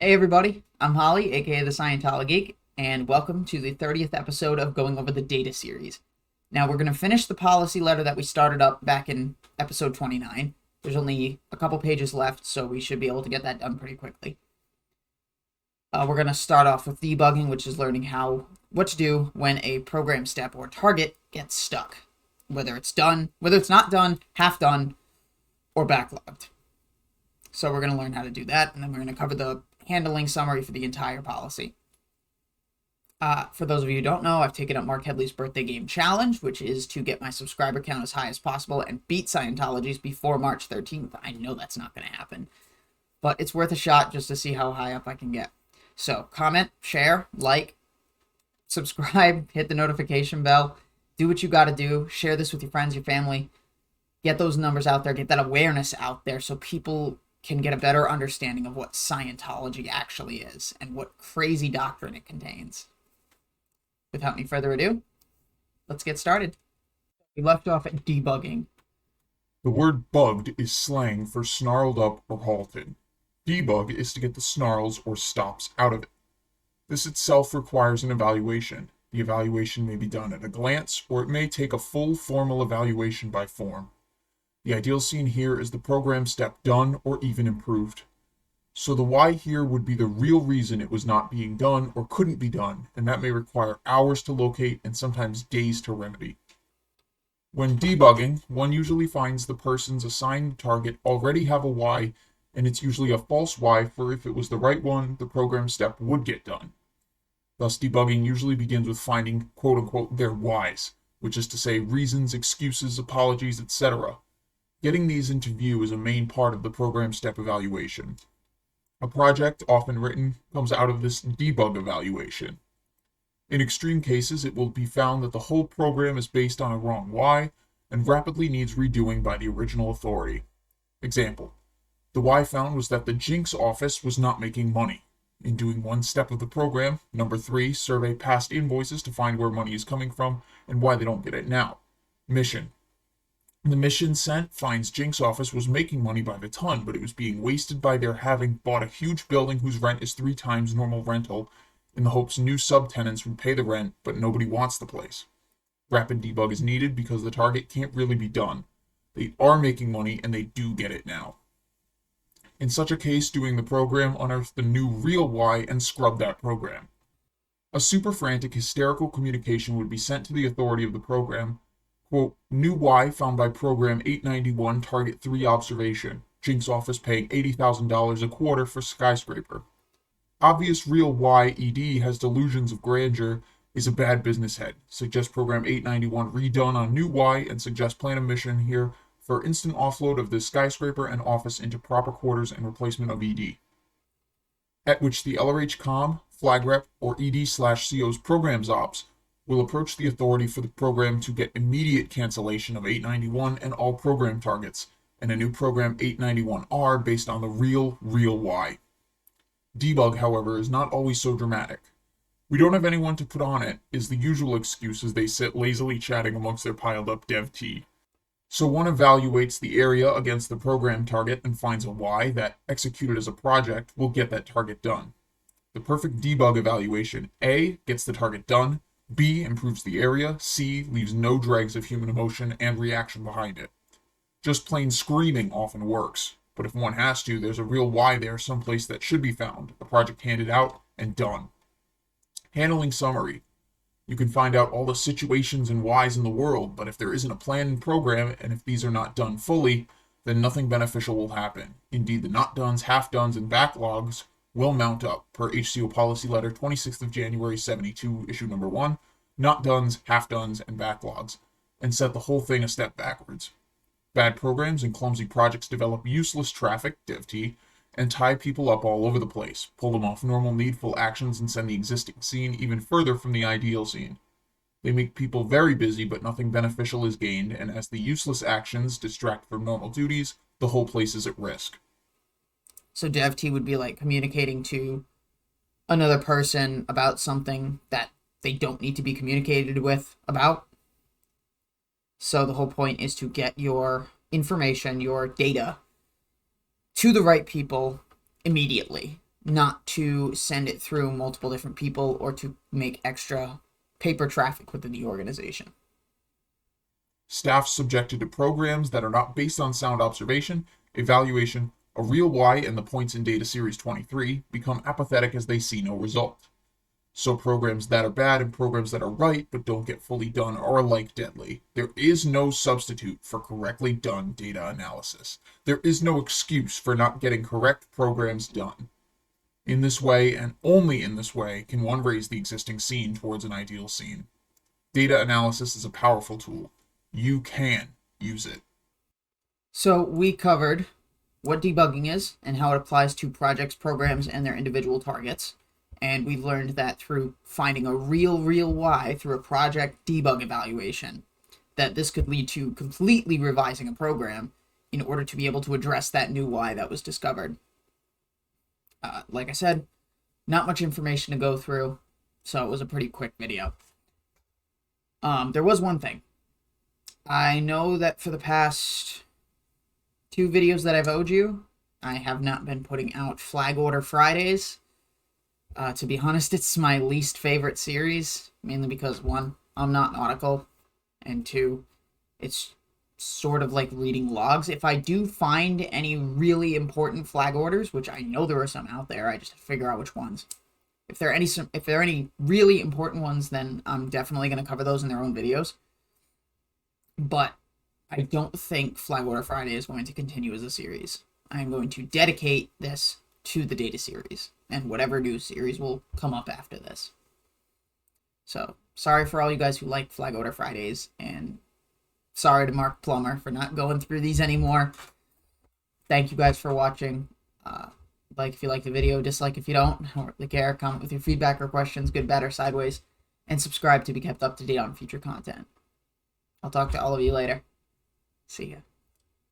Hey everybody, I'm Holly, aka the ScientoloGeek, and welcome to the 30th episode of Going Over the Data series. Now we're going to finish the policy letter that we started up back in episode 29. There's only a couple pages left, so we should be able to get that done pretty quickly. We're going to start off with debugging, which is learning what to do when a program step or target gets stuck. Whether it's not done, half done, or backlogged. So we're going to learn how to do that, and then we're going to cover the handling summary for the entire policy. For those of you who don't know, I've taken up Mark Headley's birthday game challenge, which is to get my subscriber count as high as possible and beat Scientology's before March 13th. I know that's not going to happen, but it's worth a shot just to see how high up I can get. So comment, share, like, subscribe, hit the notification bell, do what you got to do, share this with your friends, your family, get those numbers out there, get that awareness out there so people can get a better understanding of what Scientology actually is and what crazy doctrine it contains. Without any further ado, let's get started. We left off at debugging. The word bugged is slang for snarled up or halted. Debug is to get the snarls or stops out of it. This itself requires an evaluation. The evaluation may be done at a glance, or it may take a full formal evaluation by form. The ideal scene here is the program step done or even improved. So the why here would be the real reason it was not being done or couldn't be done, and that may require hours to locate and sometimes days to remedy. When debugging, one usually finds the persons assigned the target already have a why, and it's usually a false why, for if it was the right one, the program step would get done. Thus, debugging usually begins with finding quote-unquote their whys, which is to say reasons, excuses, apologies, etc. Getting these into view is a main part of the program step evaluation. A project, often written, comes out of this debug evaluation. In extreme cases, it will be found that the whole program is based on a wrong why and rapidly needs redoing by the original authority. Example: the why found was that the Jinx office was not making money. In doing one step of the program, number 3, survey past invoices to find where money is coming from and why they don't get it now. Mission: the mission sent finds Jinx office was making money by the ton, but it was being wasted by their having bought a huge building whose rent is 3 times normal rental in the hopes new subtenants would pay the rent, but nobody wants the place. Rapid debug is needed because the target can't really be done. They are making money and they do get it now. In such a case, doing the program unearths the new real why and scrub that program. A super frantic hysterical communication would be sent to the authority of the program. Quote, new Y found by program 891 target 3 observation. Jinx office paying $80,000 a quarter for skyscraper. Obvious real Y ED has delusions of grandeur is a bad business head. Suggest program 891 redone on new Y and suggest plan a mission here for instant offload of the skyscraper and office into proper quarters and replacement of ED. At which the LRH Com, flag rep, or ED/CO's programs ops will approach the authority for the program to get immediate cancellation of 891 and all program targets, and a new program 891R based on the real Y. Debug, however, is not always so dramatic. We don't have anyone to put on it is the usual excuse as they sit lazily chatting amongst their piled up dev tea. So one evaluates the area against the program target and finds a Y that, executed as a project, will get that target done. The perfect debug evaluation: A, gets the target done, B, improves the area, C, leaves no dregs of human emotion and reaction behind it. Just plain screaming often works, but if one has to, there's a real why there someplace that should be found, a project handed out and done. Handling summary: you can find out all the situations and whys in the world, but if there isn't a plan and program, and if these are not done fully, then nothing beneficial will happen. Indeed, the not dones, half dones, and backlogs will mount up, per HCO Policy Letter 26th of January 72, issue number 1, not dones, half dones, and backlogs, and set the whole thing a step backwards. Bad programs and clumsy projects develop useless traffic, DevT, and tie people up all over the place, pull them off normal needful actions and send the existing scene even further from the ideal scene. They make people very busy, but nothing beneficial is gained, and as the useless actions distract from normal duties, the whole place is at risk. So DevT would be like communicating to another person about something that they don't need to be communicated with about. So the whole point is to get your information, your data, to the right people immediately. not to send it through multiple different people or to make extra paper traffic within the organization. Staff subjected to programs that are not based on sound observation, evaluation, a real why, and the points in Data Series 23 become apathetic as they see no result. So programs that are bad and programs that are right but don't get fully done are alike deadly. There is no substitute for correctly done data analysis. There is no excuse for not getting correct programs done. In this way, and only in this way, can one raise the existing scene towards an ideal scene. Data analysis is a powerful tool. You can use it. So we covered what debugging is and how it applies to projects, programs, and their individual targets. And we learned that through finding a real why through a project debug evaluation, that this could lead to completely revising a program in order to be able to address that new why that was discovered. Like I said, not much information to go through, so it was a pretty quick video. There was one thing. I know that for the past 2 videos that I've owed you, I have not been putting out Flag Order Fridays. To be honest, it's my least favorite series, mainly because 1, I'm not nautical, and 2, it's sort of like reading logs. If I do find any really important flag orders, which I know there are some out there, I just have to figure out which ones. If there are any really important ones, then I'm definitely going to cover those in their own videos. But I don't think Flag Order Friday is going to continue as a series. I'm going to dedicate this to the data series, and whatever new series will come up after this. So, sorry for all you guys who like Flag Order Fridays, and sorry to Mark Plummer for not going through these anymore. Thank you guys for watching. Like if you like the video, dislike if you don't. I don't really care. Comment with your feedback or questions, good, bad, or sideways. And subscribe to be kept up to date on future content. I'll talk to all of you later. See ya.